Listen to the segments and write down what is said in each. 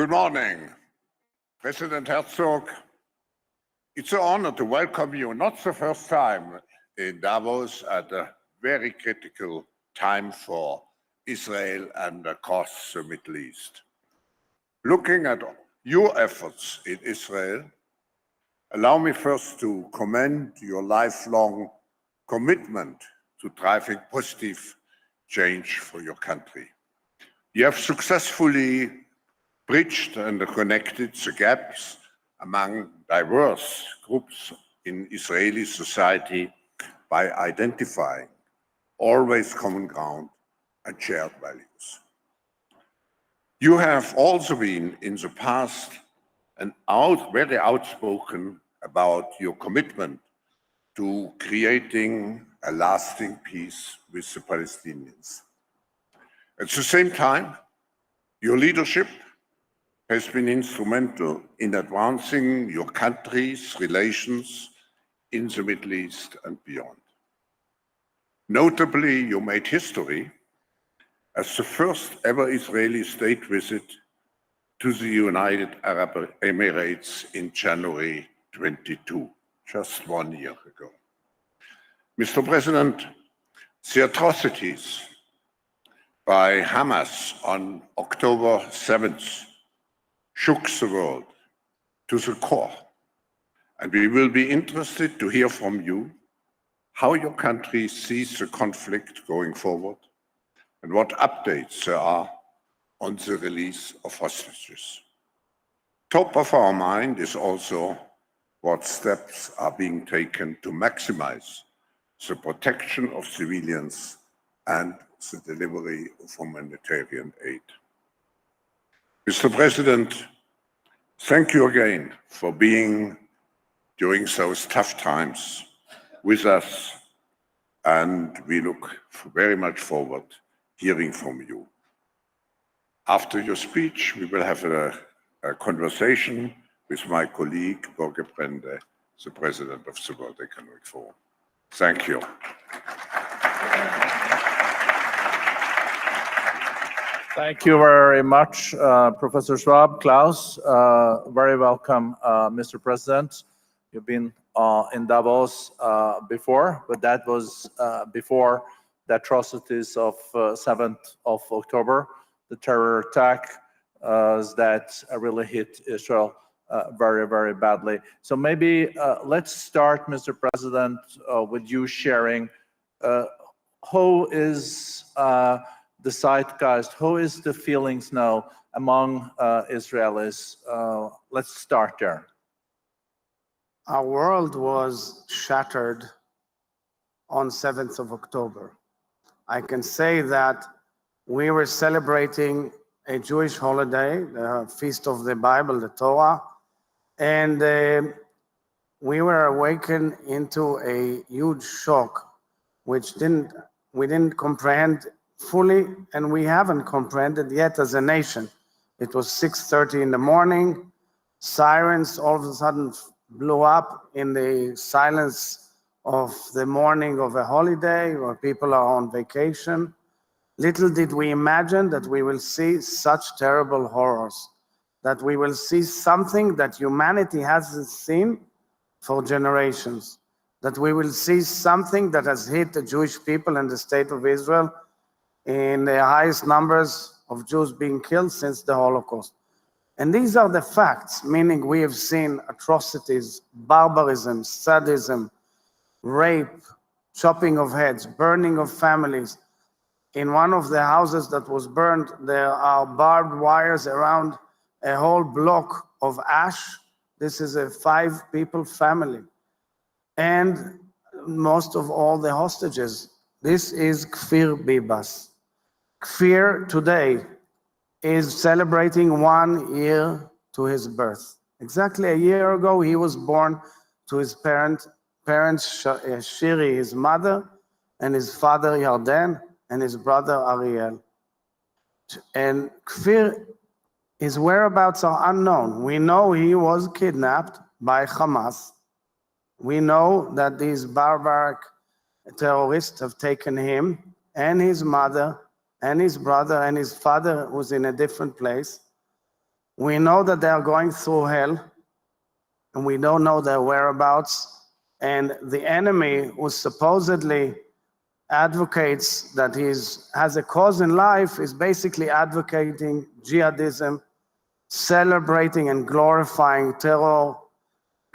Good morning, President Herzog. It's an honor to welcome you, not the first time in Davos, at a very critical time for Israel and across the Middle East. Looking at your efforts in Israel, allow me first to commend your lifelong commitment to driving positive change for your country. You have successfully bridged and connected the gaps among diverse groups in Israeli society by identifying always common ground and shared values. You have also been in the past very outspoken about your commitment to creating a lasting peace with the Palestinians. At the same time, your leadership has been instrumental in advancing your country's relations in the Middle East and beyond. Notably, you made history as the first ever Israeli state visit to the United Arab Emirates in January 22, just 1 year ago. Mr. President, the atrocities by Hamas on October 7th shook the world to the core, and we will be interested to hear from you how your country sees the conflict going forward and what updates there are on the release of hostages. Top of our mind is also what steps are being taken to maximize the protection of civilians and the delivery of humanitarian aid. Mr. President, thank you again for being during those tough times with us, and we look very much forward hearing from you. After your speech, we will have a conversation with my colleague, Borge Brende, the President of the World Economic Forum. Thank you. Thank you very much, Professor Schwab. Klaus, very welcome, Mr. President. You've been in Davos before, but that was before the atrocities of 7th of October, the terror attack that really hit Israel very, very badly. So maybe let's start, Mr. President, with you sharing how is the zeitgeist, how is the feelings now among Israelis? Let's start there. Our world was shattered on 7th of October. I can say that we were celebrating a Jewish holiday, the Feast of the Bible, the Torah, and we were awakened into a huge shock, which we didn't comprehend fully, and we haven't comprehended yet as a nation. It was 6:30 in the morning, sirens all of a sudden blew up in the silence of the morning of a holiday where people are on vacation. Little did we imagine that we will see such terrible horrors, that we will see something that humanity hasn't seen for generations, that we will see something that has hit the Jewish people and the state of Israel in the highest numbers of Jews being killed since the Holocaust. And these are the facts, meaning we have seen atrocities, barbarism, sadism, rape, chopping of heads, burning of families. In one of the houses that was burned, there are barbed wires around a whole block of ash. This is a 5-people family. And most of all, the hostages. This is Kfir Bibas. Kfir today is celebrating 1 year to his birth. Exactly a year ago, he was born to his parents, Shiri, his mother, and his father, Yarden, and his brother, Ariel. And Kfir, his whereabouts are unknown. We know he was kidnapped by Hamas. We know that these barbaric terrorists have taken him and his mother and his brother and his father, who's in a different place. We know that they are going through hell, and we don't know their whereabouts. And the enemy, who supposedly advocates that he has a cause in life, is basically advocating jihadism, celebrating and glorifying terror,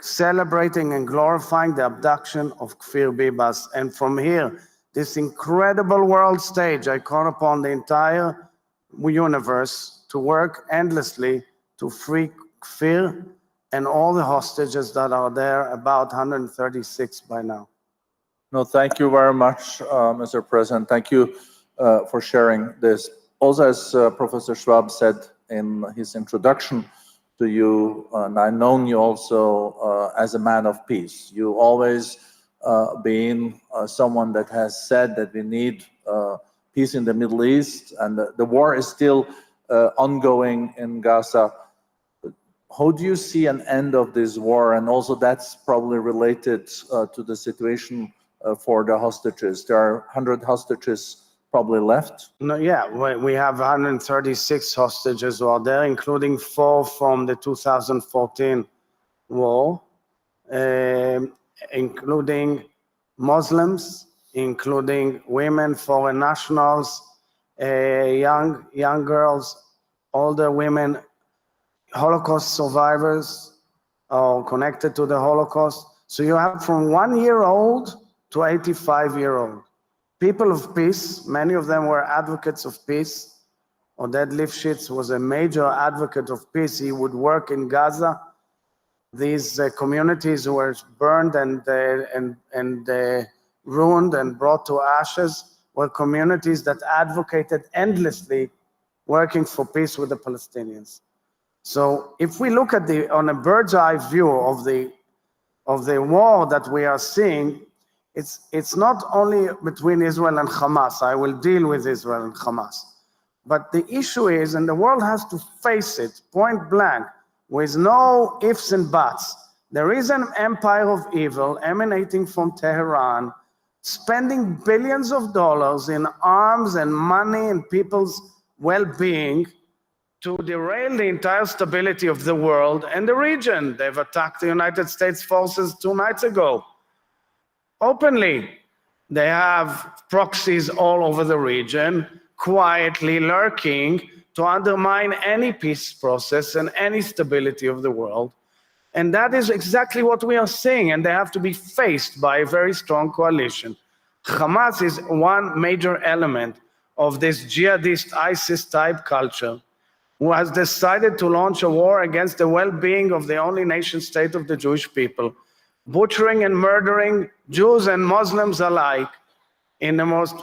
celebrating and glorifying the abduction of Kfir Bibas. And from here, this incredible world stage, I call upon the entire universe to work endlessly to free Kfir and all the hostages that are there, about 136 by now. No, thank you very much, Mr. President. Thank you for sharing this. Also, as Professor Schwab said in his introduction to you, and I've known you also as a man of peace. You always been someone that has said that we need peace in the Middle East, and the war is still ongoing in Gaza. How do you see an end of this war? And also that's probably related to the situation for the hostages. There are 100 hostages probably left. No, yeah, we have 136 hostages who are there, including 4 from the 2014 war, including Muslims, including women, foreign nationals, young girls, older women, Holocaust survivors or connected to the Holocaust. So you have from 1-year-old to 85-year-old. People of peace, many of them were advocates of peace. Oded Lifshitz was a major advocate of peace. He would work in Gaza. These communities were burned and ruined and brought to ashes were communities that advocated endlessly working for peace with the Palestinians. So if we look at on a bird's eye view of the war that we are seeing, it's not only between Israel and Hamas. I will deal with Israel and Hamas. But the issue is, and the world has to face it point blank, with no ifs and buts, there is an empire of evil emanating from Tehran, spending billions of dollars in arms and money and people's well-being to derail the entire stability of the world and the region. They've attacked the United States forces 2 nights ago. Openly, they have proxies all over the region, quietly lurking to undermine any peace process and any stability of the world. And that is exactly what we are seeing, and they have to be faced by a very strong coalition. Hamas is one major element of this jihadist ISIS-type culture, who has decided to launch a war against the well-being of the only nation state of the Jewish people, butchering and murdering Jews and Muslims alike in the most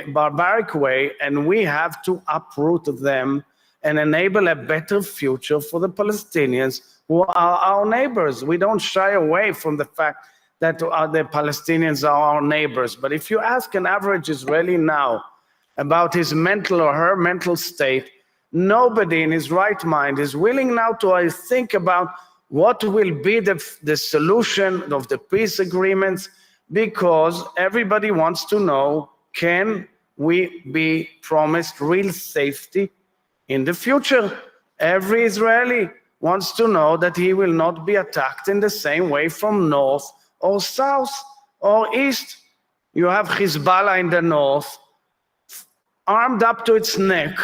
barbaric way, and we have to uproot them and enable a better future for the Palestinians, who are our neighbors. We don't shy away from the fact that the Palestinians are our neighbors. But if you ask an average Israeli now about his mental or her mental state, nobody in his right mind is willing now to think about what will be the solution of the peace agreements, because everybody wants to know, can we be promised real safety in the future? Every Israeli wants to know that he will not be attacked in the same way from north or south or east. You have Hezbollah in the north, armed up to its neck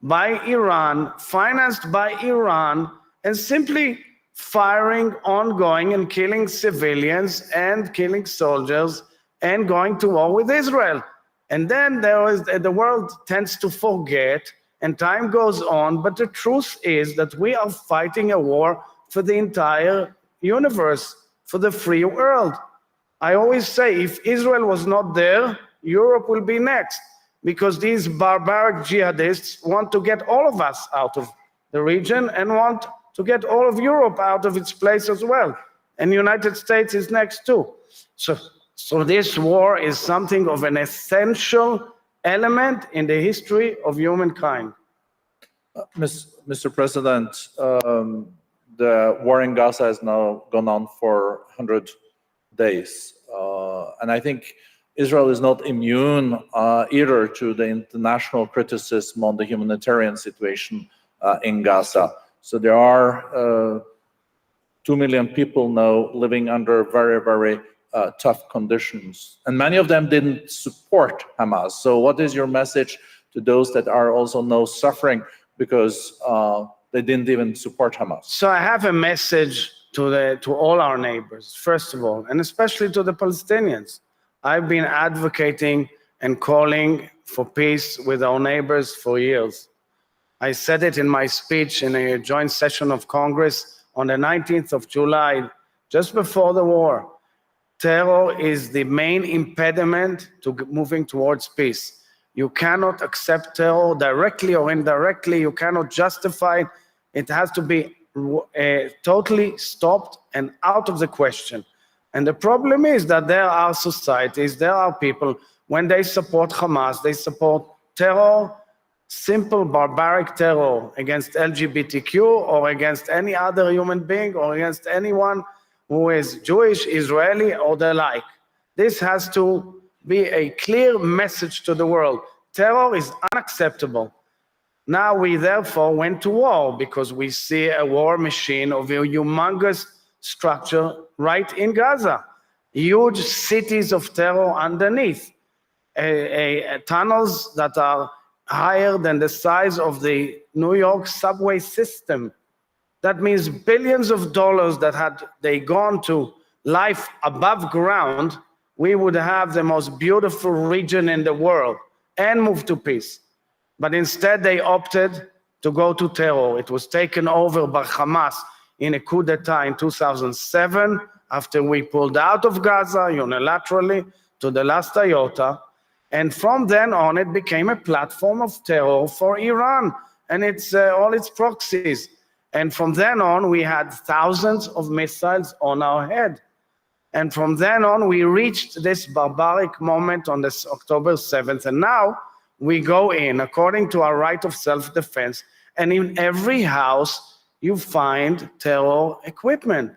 by Iran, financed by Iran, and simply firing ongoing and killing civilians and killing soldiers and going to war with Israel. And then the world tends to forget and time goes on, but the truth is that we are fighting a war for the entire universe, for the free world. I always say, if Israel was not there, Europe will be next, because these barbaric jihadists want to get all of us out of the region and want to get all of Europe out of its place as well. And the United States is next too. So this war is something of an essential element in the history of humankind. Mr. President, the war in Gaza has now gone on for 100 days. And I think Israel is not immune either to the international criticism on the humanitarian situation in Gaza. So there are 2 million people now living under very, very tough conditions. And many of them didn't support Hamas. So what is your message to those that are also now suffering because they didn't even support Hamas? So I have a message to all our neighbors, first of all, and especially to the Palestinians. I've been advocating and calling for peace with our neighbors for years. I said it in my speech in a joint session of Congress on the 19th of July, just before the war. Terror is the main impediment to moving towards peace. You cannot accept terror directly or indirectly. You cannot justify it. It has to be totally stopped and out of the question. And the problem is that there are societies, there are people, when they support Hamas, they support terror, simple barbaric terror against LGBTQ or against any other human being or against anyone who is Jewish, Israeli, or the like. This has to be a clear message to the world. Terror is unacceptable. Now we therefore went to war because we see a war machine of a humongous structure right in Gaza. Huge cities of terror underneath. Tunnels that are higher than the size of the New York subway system. That means billions of dollars that had they gone to life above ground, we would have the most beautiful region in the world and move to peace. But instead they opted to go to terror. It was taken over by Hamas in a coup d'etat in 2007 after we pulled out of Gaza unilaterally to the last iota. And from then on, it became a platform of terror for Iran and all its proxies. And from then on, we had thousands of missiles on our head. And from then on, we reached this barbaric moment on this October 7th. And now we go in, according to our right of self-defense, and in every house, you find terror equipment.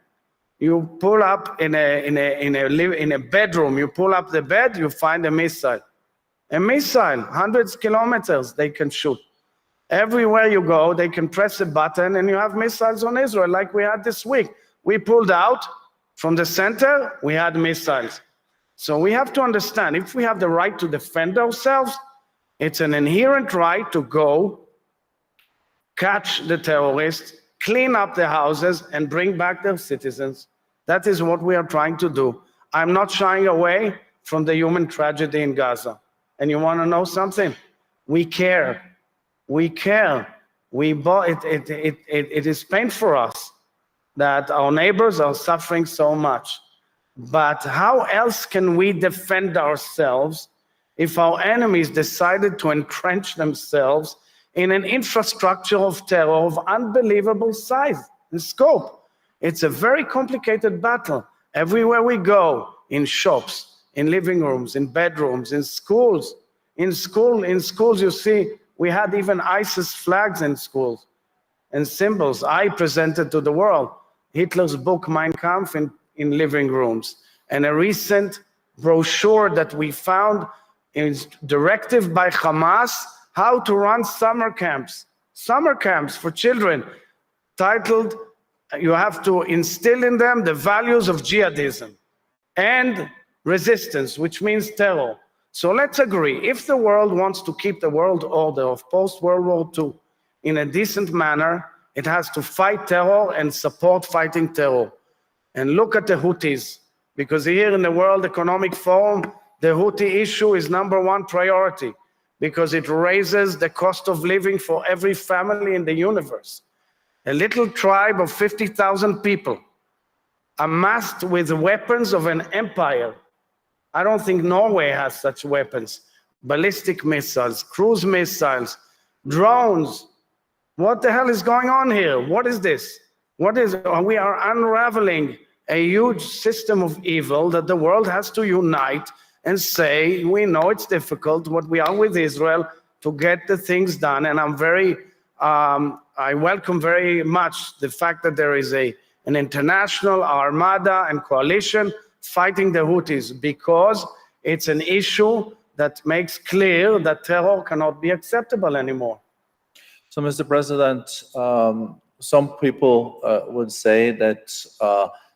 You pull up in a bedroom, you pull up the bed, you find a missile. A missile, hundreds of kilometers they can shoot. Everywhere you go, they can press a button and you have missiles on Israel like we had this week. We pulled out from the center, we had missiles. So we have to understand, if we have the right to defend ourselves, it's an inherent right to go catch the terrorists, clean up the houses and bring back their citizens. That is what we are trying to do. I'm not shying away from the human tragedy in Gaza. And you want to know something? We care. We care. It is painful for us that our neighbors are suffering so much. But how else can we defend ourselves if our enemies decided to entrench themselves in an infrastructure of terror of unbelievable size and scope? It's a very complicated battle. Everywhere we go, in shops, in living rooms, in bedrooms, in schools. In schools, you see, we had even ISIS flags in schools and symbols. I presented to the world Hitler's book, Mein Kampf, in living rooms. And a recent brochure that we found is directive by Hamas, how to run summer camps for children, titled, you have to instill in them the values of jihadism and resistance, which means terror. So let's agree, if the world wants to keep the world order of post-World War II in a decent manner, it has to fight terror and support fighting terror. And look at the Houthis, because here in the World Economic Forum, the Houthi issue is #1 priority, because it raises the cost of living for every family in the universe. A little tribe of 50,000 people amassed with weapons of an empire. I don't think Norway has such weapons. Ballistic missiles, cruise missiles, drones. What the hell is going on here? What is this? We are unraveling a huge system of evil that the world has to unite and say, we know it's difficult, what we are with Israel, to get the things done. And I welcome very much the fact that there is an international armada and coalition fighting the Houthis, because it's an issue that makes clear that terror cannot be acceptable anymore. So, Mr. President, some people would say that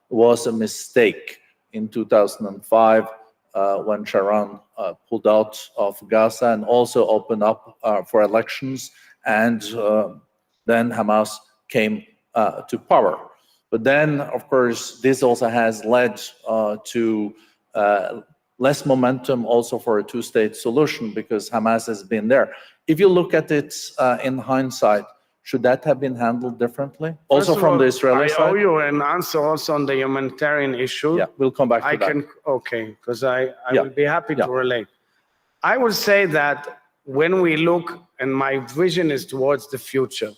was a mistake in 2005 when Sharon pulled out of Gaza and also opened up for elections, and then Hamas came to power. But then, of course, this also has led to less momentum also for a two-state solution because Hamas has been there. If you look at it in hindsight, should that have been handled differently? Also from the Israeli side? I owe you an answer also on the humanitarian issue. Yeah, we'll come back to that. Okay, because I will be happy to relate. I would say that when we look, and my vision is towards the future,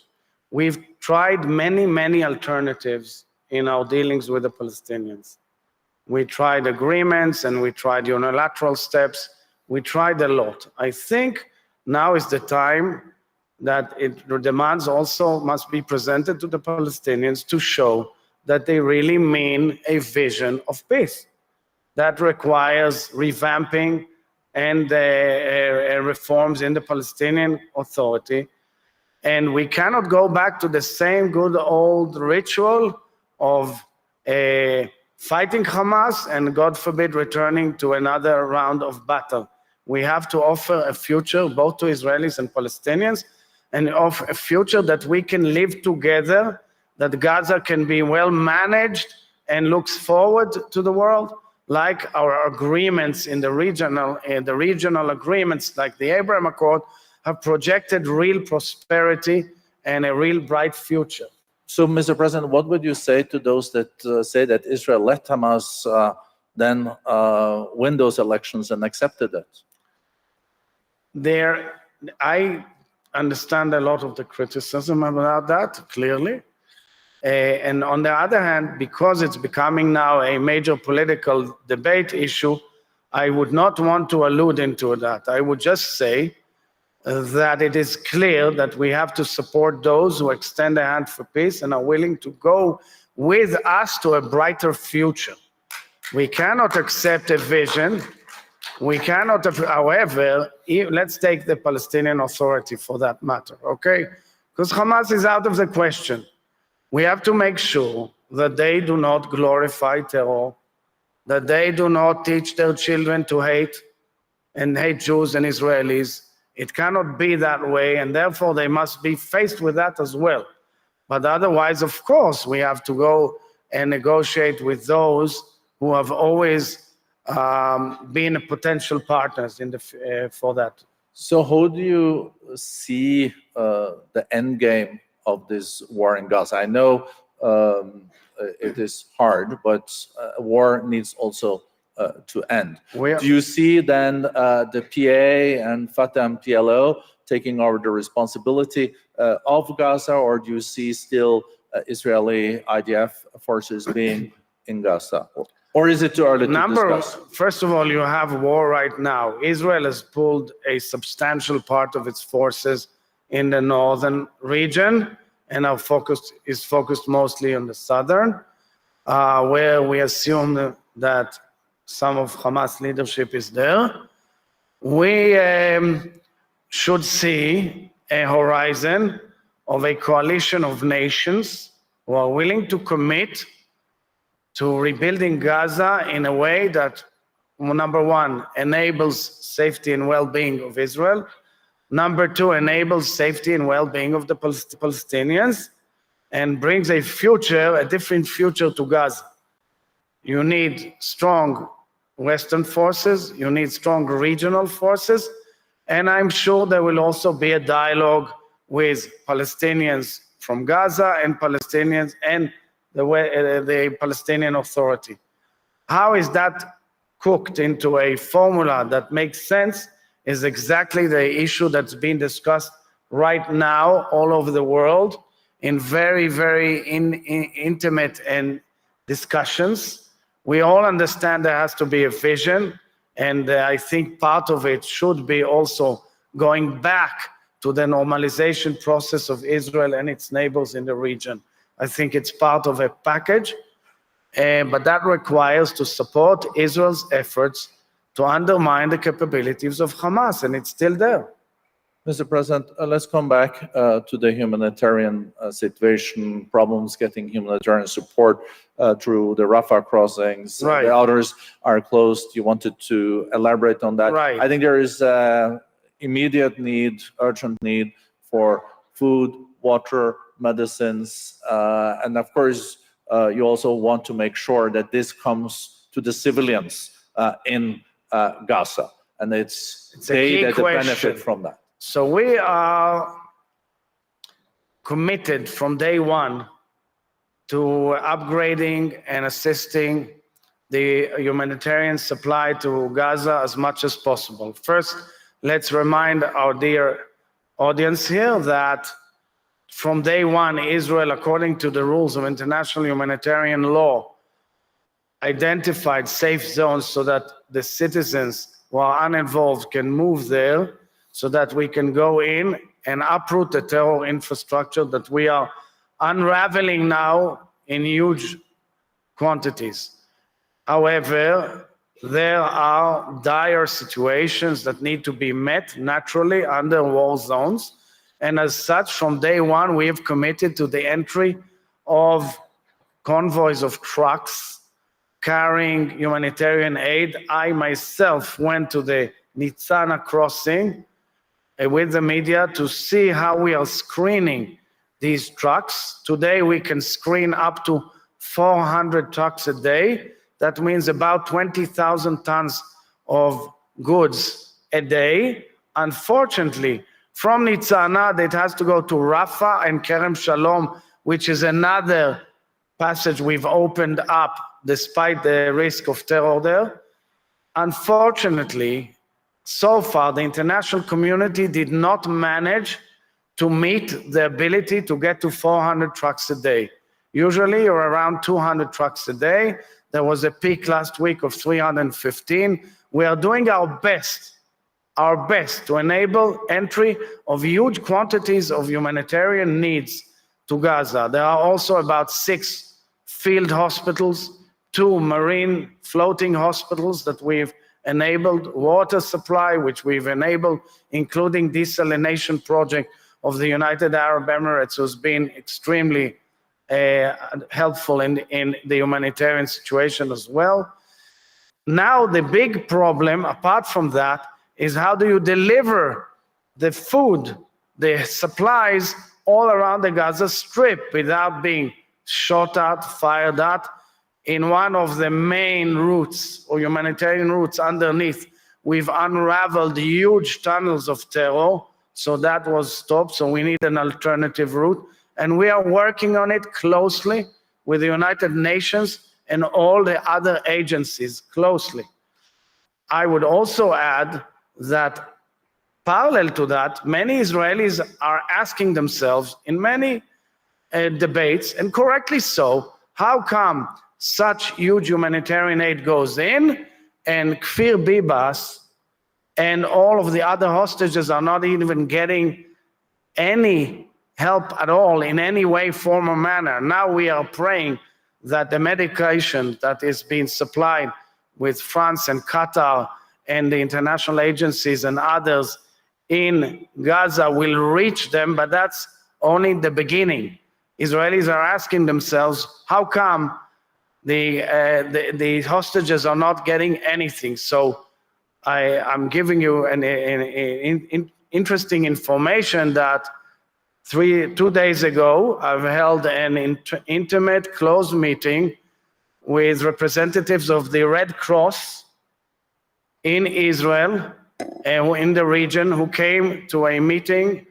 we've tried many alternatives in our dealings with the Palestinians. We tried agreements and we tried unilateral steps. We tried a lot. I think now is the time that the demands also must be presented to the Palestinians to show that they really mean a vision of peace. That requires revamping and reforms in the Palestinian Authority. And we cannot go back to the same good old ritual of fighting Hamas and, God forbid, returning to another round of battle. We have to offer a future both to Israelis and Palestinians, and offer a future that we can live together, that Gaza can be well managed and looks forward to the world, like our agreements in the regional agreements, like the Abraham Accord, have projected real prosperity and a real bright future. So, Mr. President, what would you say to those that say that Israel let Hamas then win those elections and accepted it? I understand a lot of the criticism about that, clearly. And on the other hand, because it's becoming now a major political debate issue, I would not want to allude into that. I would just say that it is clear that we have to support those who extend a hand for peace and are willing to go with us to a brighter future. We cannot accept a vision. We cannot, however, let's take the Palestinian Authority for that matter, okay? Because Hamas is out of the question. We have to make sure that they do not glorify terror, that they do not teach their children to hate Jews and Israelis. It cannot be that way, and therefore they must be faced with that as well. But otherwise, of course, we have to go and negotiate with those who have always been potential partners for that. So how do you see the end game of this war in Gaza? I know it is hard, but war needs also to end. Do you see then the PA and Fatah and PLO taking over the responsibility of Gaza, or do you see still Israeli IDF forces being in Gaza? Or is it too early to discuss? First of all, you have war right now. Israel has pulled a substantial part of its forces in the northern region, and our focus is focused mostly on the southern, where we assume that some of Hamas leadership is there. We should see a horizon of a coalition of nations who are willing to commit to rebuilding Gaza in a way that, number one, enables safety and well-being of Israel. Number two, enables safety and well-being of the Palestinians and brings a different future to Gaza. You need strong Western forces, you need strong regional forces, and I'm sure there will also be a dialogue with Palestinians from Gaza and Palestinians and the Palestinian Authority. How is that cooked into a formula that makes sense is exactly the issue that's being discussed right now all over the world in very intimate and discussions. We all understand there has to be a vision, and I think part of it should be also going back to the normalization process of Israel and its neighbors in the region. I think it's part of a package, but that requires to support Israel's efforts to undermine the capabilities of Hamas, and it's still there. Mr. President, let's come back to the humanitarian situation, problems getting humanitarian support through the Rafah crossings. Right. The others are closed. You wanted to elaborate on that. Right. I think there is immediate need, urgent need for food, water, medicines, and of course, you also want to make sure that this comes to the civilians in Gaza, and it's a they key that question. benefit from that. So we are committed from day one to upgrading and assisting the humanitarian supply to Gaza as much as possible. First, let's remind our dear audience here that from day one, Israel, according to the rules of international humanitarian law, identified safe zones so that the citizens who are uninvolved can move there, so that we can go in and uproot the terror infrastructure that we are unraveling now in huge quantities. However, there are dire situations that need to be met naturally under war zones. And as such, from day one, we have committed to the entry of convoys of trucks carrying humanitarian aid. I myself went to the Nitzana crossing with the media to see how we are screening these trucks. Today, we can screen up to 400 trucks a day. That means about 20,000 tons of goods a day. Unfortunately, from Nitzana, it has to go to Rafah and Kerem Shalom, which is another passage we've opened up despite the risk of terror there. Unfortunately, so far, the international community did not manage to meet the ability to get to 400 trucks a day. Usually, you're around 200 trucks a day. There was a peak last week of 315. We are doing our best to enable entry of huge quantities of humanitarian needs to Gaza. There are also about 6 field hospitals, 2 marine floating hospitals that we've enabled, water supply, which we've enabled, including desalination project of the United Arab Emirates, who's been extremely helpful in the humanitarian situation as well. Now, the big problem, apart from that, is how do you deliver the food, the supplies all around the Gaza Strip without being shot at, fired at, in one of the main routes or humanitarian routes underneath. We've unraveled huge tunnels of terror, so that was stopped. So we need an alternative route. And we are working on it closely with the United Nations and all the other agencies closely. I would also add that parallel to that, many Israelis are asking themselves in many debates, and correctly so, how come such huge humanitarian aid goes in and Kfir Bibas and all of the other hostages are not even getting any help at all in any way, form, or manner. Now we are praying that the medication that is being supplied with France and Qatar and the international agencies and others in Gaza will reach them, but that's only the beginning. Israelis are asking themselves, how come the hostages are not getting anything? So I'm giving you an interesting information that 2 days ago, I've held an intimate, closed meeting with representatives of the Red Cross in Israel and in the region who came to a meeting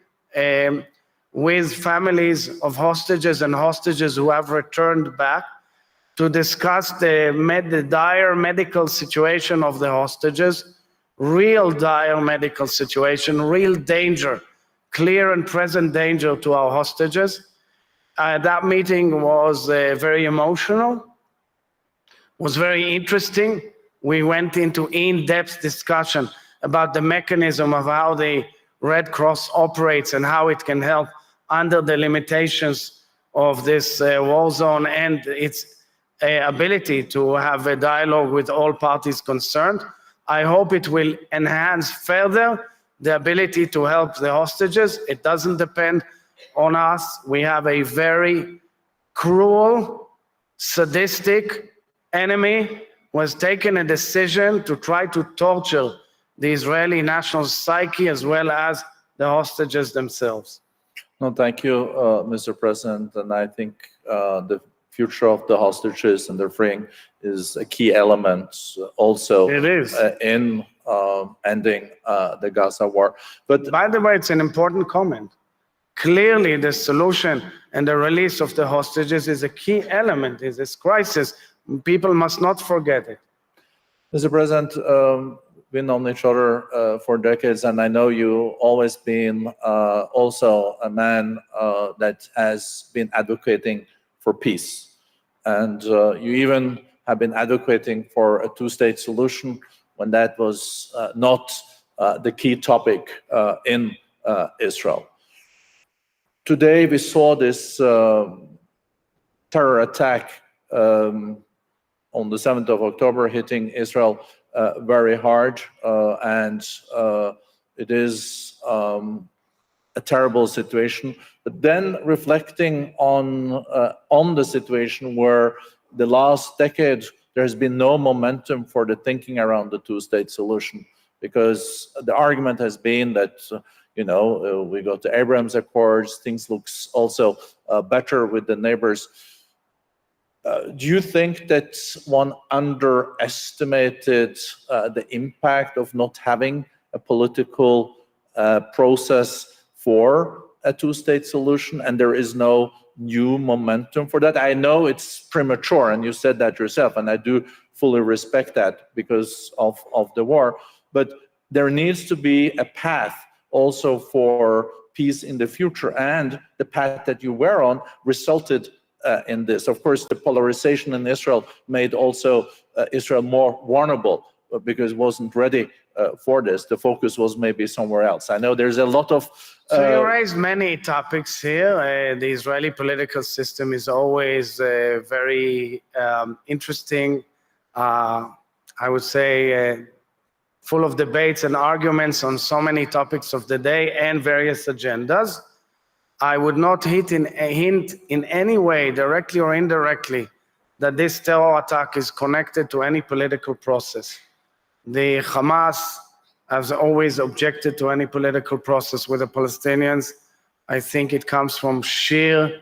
with families of hostages and hostages who have returned back to discuss the dire medical situation of the hostages, real dire medical situation, real danger, clear and present danger to our hostages. That meeting was very emotional, was very interesting. We went into in-depth discussion about the mechanism of how the Red Cross operates and how it can help under the limitations of this war zone and its ability to have a dialogue with all parties concerned. I hope it will enhance further the ability to help the hostages. It doesn't depend on us. We have a very cruel, sadistic enemy who has taken a decision to try to torture the Israeli national psyche as well as the hostages themselves. No, thank you, Mr. President. And I think the future of the hostages and their freeing is a key element also It is. in ending the Gaza war. But By the way, it's an important comment. Clearly, the solution and the release of the hostages is a key element in this crisis. People must not forget it. Mr. President, we've known each other for decades, and I know you always been also a man that has been advocating for peace. And you even have been advocating for a two-state solution when that was not the key topic in Israel. Today, we saw this terror attack on the 7th of October hitting Israel very hard, and it is a terrible situation. But then reflecting on the situation where the last decade there's been no momentum for the thinking around the two-state solution, because the argument has been that we got the Abraham Accords, things looks also better with the neighbors. Do you think that one underestimated the impact of not having a political process for a two-state solution, and there is no new momentum for that? I know it's premature, and you said that yourself, and I do fully respect that because of the war, but there needs to be a path also for peace in the future, and the path that you were on resulted in this. Of course, the polarization in Israel made also Israel more vulnerable because it wasn't ready for this. The focus was maybe somewhere else. I know there's a lot of... So you raised many topics here. The Israeli political system is always very interesting, I would say, full of debates and arguments on so many topics of the day and various agendas. I would not hint in any way, directly or indirectly, that this terror attack is connected to any political process. The Hamas has always objected to any political process with the Palestinians. I think it comes from sheer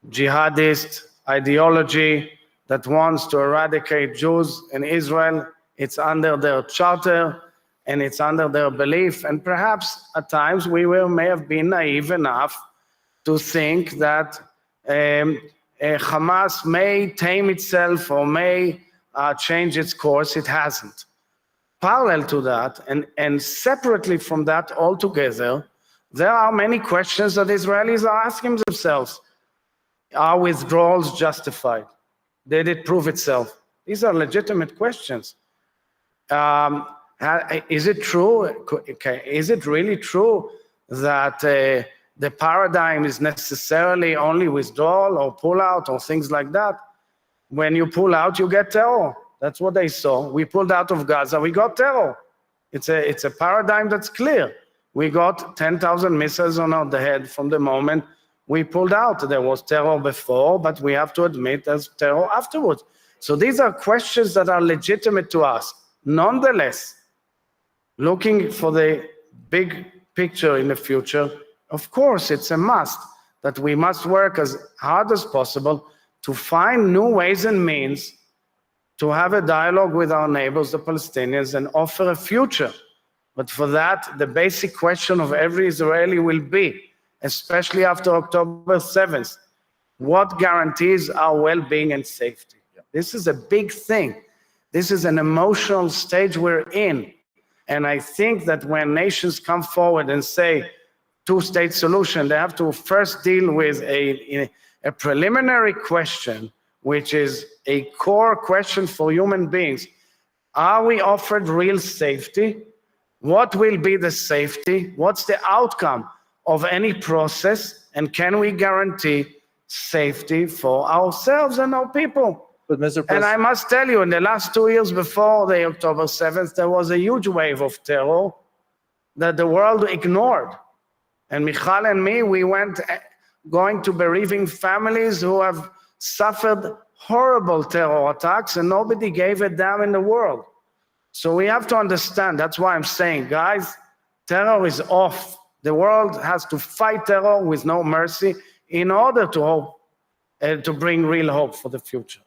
jihadist ideology that wants to eradicate Jews in Israel. It's under their charter and it's under their belief. And perhaps at times we may have been naive enough to think that Hamas may tame itself or may change its course. It hasn't. Parallel to that, and separately from that altogether, there are many questions that Israelis are asking themselves. Are withdrawals justified? Did it prove itself? These are legitimate questions. Is it true? Is it really true that the paradigm is necessarily only withdrawal or pull out or things like that? When you pull out, you get terror. That's what they saw. We pulled out of Gaza, we got terror. It's a paradigm that's clear. We got 10,000 missiles on the head from the moment we pulled out. There was terror before, but we have to admit there's terror afterwards. So these are questions that are legitimate to us. Nonetheless, looking for the big picture in the future, of course, it's a must that we must work as hard as possible to find new ways and means to have a dialogue with our neighbors, the Palestinians, and offer a future. But for that, the basic question of every Israeli will be, especially after October 7th, what guarantees our well-being and safety? This is a big thing. This is an emotional stage we're in. And I think that when nations come forward and say two-state solution, they have to first deal with a preliminary question, which is a core question for human beings. Are we offered real safety? What will be the safety? What's the outcome of any process? And can we guarantee safety for ourselves and our people? But Mr. President, and I must tell you, in the last 2 years before the October 7th, there was a huge wave of terror. that the world ignored. And Michal and me, we went going to bereaving families who have suffered horrible terror attacks, and nobody gave a damn in the world. So we have to understand, that's why I'm saying, guys, terror is off. The world has to fight terror with no mercy in order to hope, to bring real hope for the future.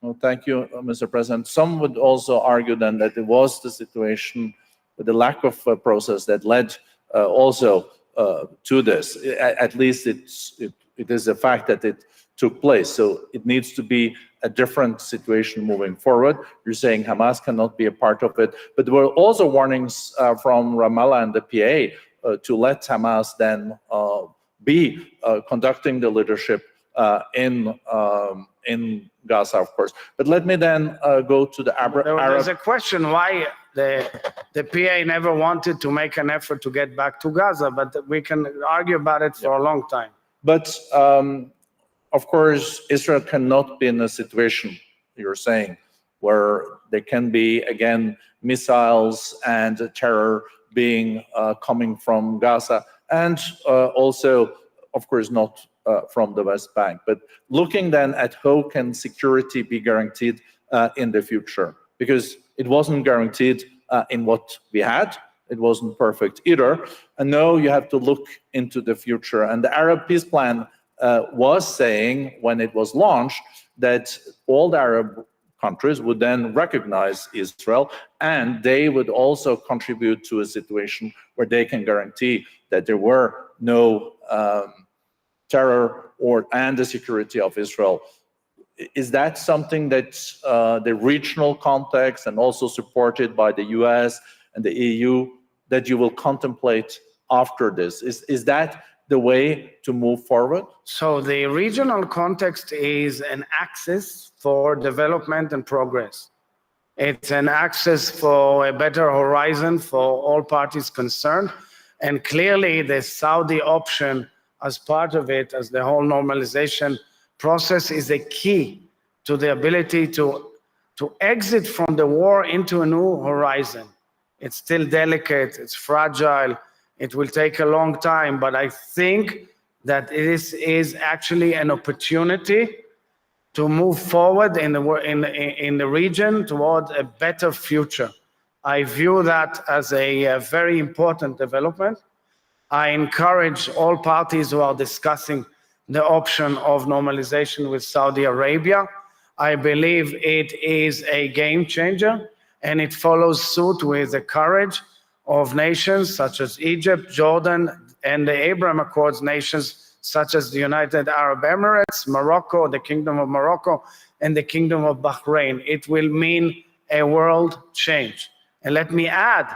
Well, thank you, Mr. President. Some would also argue then that it was the situation, the lack of process that led also to this. At least it is a fact that it took place. So it needs to be a different situation moving forward. You're saying Hamas cannot be a part of it, but there were also warnings from Ramallah and the PA to let Hamas then be conducting the leadership in Gaza, of course. But let me then go to the Arab. There's a question why the PA never wanted to make an effort to get back to Gaza, but we can argue about it for a long time. But of course, Israel cannot be in a situation, you're saying, where there can be, again, missiles and terror being coming from Gaza, and also, of course, not from the West Bank. But looking then at how can security be guaranteed in the future, because it wasn't guaranteed in what we had. It wasn't perfect either. And now you have to look into the future. And the Arab Peace Plan was saying, when it was launched, that all the Arab countries would then recognize Israel, and they would also contribute to a situation where they can guarantee that there were no terror and the security of Israel. Is that something that the regional context and also supported by the US and the EU that you will contemplate after this? Is that the way to move forward? So the regional context is an axis for development and progress. It's an axis for a better horizon for all parties concerned. And clearly the Saudi option as part of it, as the whole normalization process, is a key to the ability to exit from the war into a new horizon. It's still delicate, it's fragile, it will take a long time, but I think that this is actually an opportunity to move forward in the region toward a better future. I view that as a very important development. I encourage all parties who are discussing the option of normalization with Saudi Arabia. I believe it is a game changer, and it follows suit with the courage of nations such as Egypt, Jordan, and the Abraham Accords nations such as the United Arab Emirates, Morocco, the Kingdom of Morocco, and the Kingdom of Bahrain. It will mean a world change. And let me add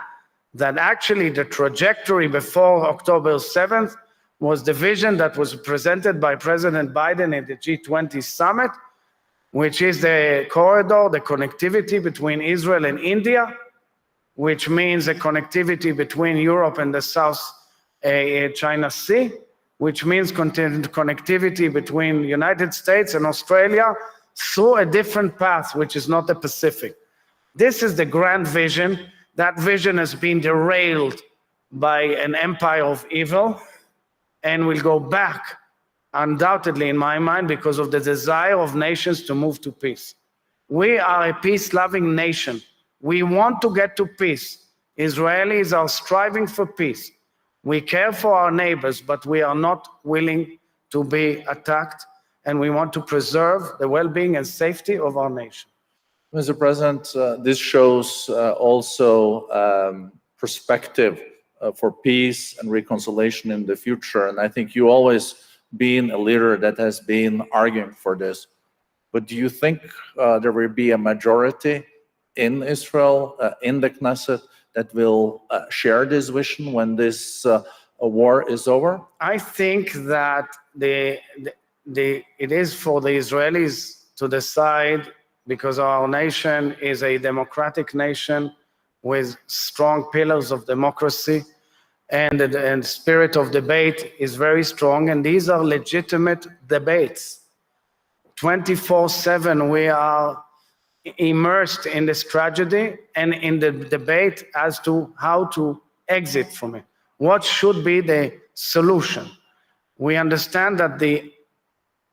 that actually the trajectory before October 7th was the vision that was presented by President Biden in the G20 summit, which is the corridor, the connectivity between Israel and India, which means a connectivity between Europe and the South China Sea, which means connectivity between the United States and Australia through a different path, which is not the Pacific. This is the grand vision. That vision has been derailed by an empire of evil and will go back, undoubtedly in my mind, because of the desire of nations to move to peace. We are a peace-loving nation. We want to get to peace. Israelis are striving for peace. We care for our neighbors, but we are not willing to be attacked, and we want to preserve the well-being and safety of our nation. Mr. President, this shows also perspective for peace and reconciliation in the future. And I think you always been a leader that has been arguing for this. But do you think there will be a majority in Israel, in the Knesset, that will share this vision when this war is over? I think that it is for the Israelis to decide, because our nation is a democratic nation with strong pillars of democracy, and the spirit of debate is very strong, and these are legitimate debates. 24/7 we are immersed in this tragedy and in the debate as to how to exit from it? What should be the solution? We understand that the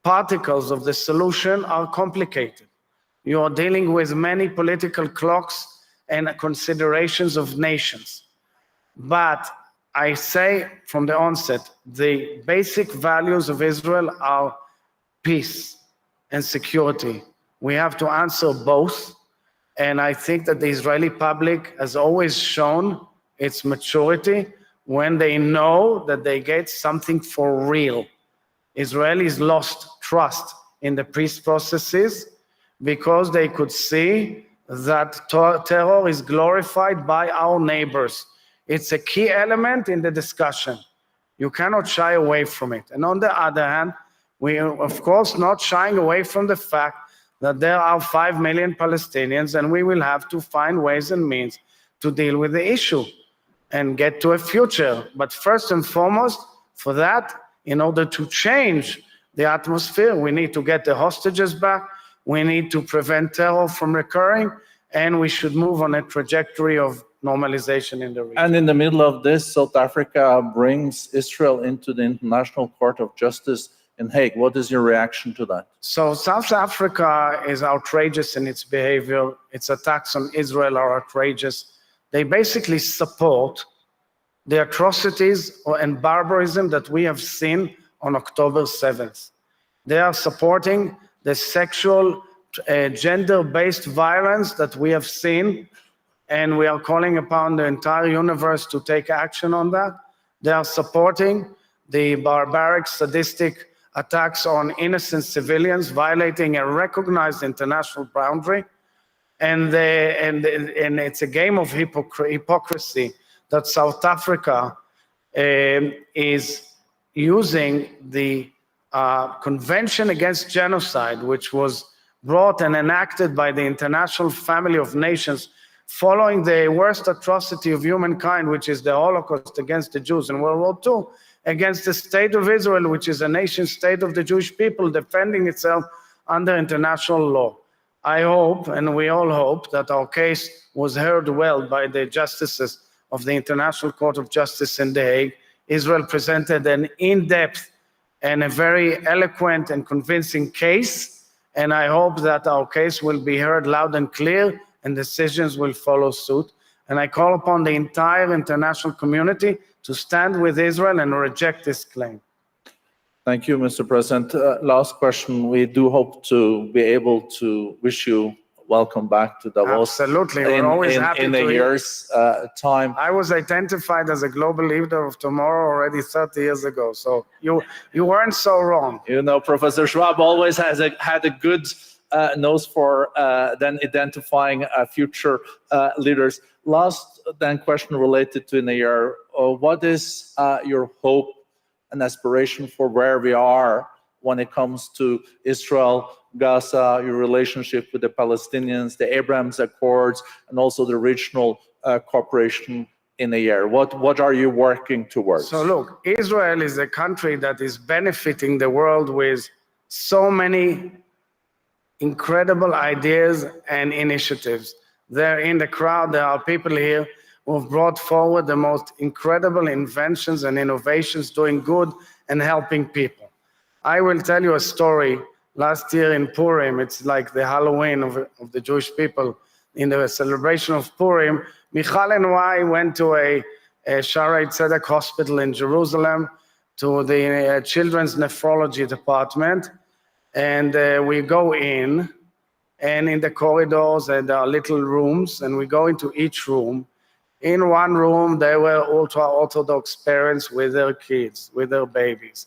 particles of the solution are complicated. You are dealing with many political clocks and considerations of nations. But I say from the onset, the basic values of Israel are peace and security. We have to answer both. And I think that the Israeli public has always shown its maturity when they know that they get something for real. Israelis lost trust in the peace processes because they could see that terror is glorified by our neighbors. It's a key element in the discussion. You cannot shy away from it. And on the other hand, we are, of course, not shying away from the fact that there are 5 million Palestinians, and we will have to find ways and means to deal with the issue and get to a future. But first and foremost, for that, in order to change the atmosphere, we need to get the hostages back, we need to prevent terror from recurring, and we should move on a trajectory of normalization in the region. And in the middle of this, South Africa brings Israel into the International Court of Justice in Hague. What is your reaction to that? So South Africa is outrageous in its behavior. Its attacks on Israel are outrageous. They basically support the atrocities and barbarism that we have seen on October 7th. They are supporting the sexual, gender-based violence that we have seen, and we are calling upon the entire universe to take action on that. They are supporting the barbaric, sadistic attacks on innocent civilians, violating a recognized international boundary. And it's a game of hypocrisy that South Africa is using the Convention Against Genocide, which was brought and enacted by the International Family of Nations following the worst atrocity of humankind, which is the Holocaust against the Jews in World War II, against the state of Israel, which is a nation state of the Jewish people defending itself under international law. I hope, and we all hope, that our case was heard well by the justices of the International Court of Justice in The Hague. Israel presented an in-depth and a very eloquent and convincing case, and I hope that our case will be heard loud and clear and decisions will follow suit. And I call upon the entire international community to stand with Israel and reject this claim. Thank you, Mr. President. Last question. We do hope to be able to wish you welcome back to Davos. Absolutely. We're always happy in to a hear. year's time. I was identified as a global leader of tomorrow already 30 years ago, so you weren't so wrong. You know, Professor Schwab always had a good nose for then identifying future leaders. Last then question related to Nair. What is your hope and aspiration for where we are when it comes to Israel, Gaza, your relationship with the Palestinians, the Abraham's Accords, and also the regional cooperation in a year? What are you working towards? So look, Israel is a country that is benefiting the world with so many incredible ideas and initiatives. There in the crowd, there are people here who have brought forward the most incredible inventions and innovations, doing good and helping people. I will tell you a story. Last year in Purim, it's like the Halloween of the Jewish people. In the celebration of Purim, Michal and I went to a Shaarei Tzedek hospital in Jerusalem, to the children's nephrology department, and we go in, and in the corridors there are little rooms, and we go into each room. In one room, there were ultra-Orthodox parents with their kids, with their babies.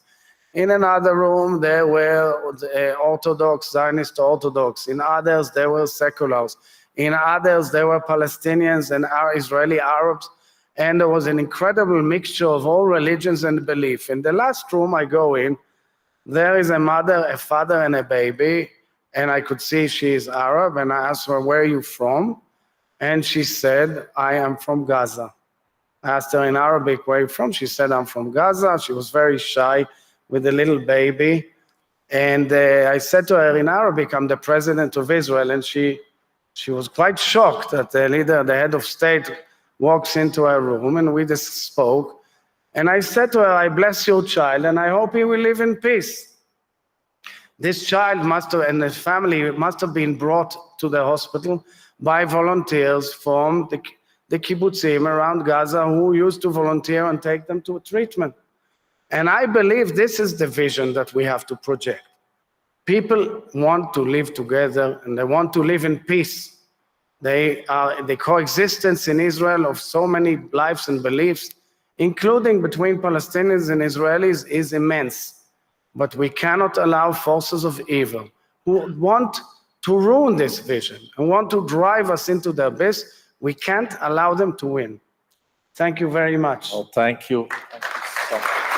In another room, there were Orthodox, Zionist Orthodox. In others, there were seculars. In others, there were Palestinians and Israeli Arabs. And there was an incredible mixture of all religions and belief. In the last room I go in, there is a mother, a father, and a baby. And I could see she is Arab. And I asked her, where are you from? And she said, I am from Gaza. I asked her in Arabic, where are you from? She said, I'm from Gaza. She was very shy with a little baby. And I said to her in Arabic, I'm the president of Israel. And she was quite shocked that the leader, the head of state, walks into our room, and we just spoke. And I said to her, I bless your child, and I hope he will live in peace. This child and his family must have been brought to the hospital by volunteers from the kibbutzim around Gaza who used to volunteer and take them to treatment. And I believe this is the vision that we have to project. People want to live together, and they want to live in peace. The coexistence in Israel of so many lives and beliefs, including between Palestinians and Israelis, is immense. But we cannot allow forces of evil who want to ruin this vision and want to drive us into the abyss. We can't allow them to win. Thank you very much. Well, thank you. Thank you so much.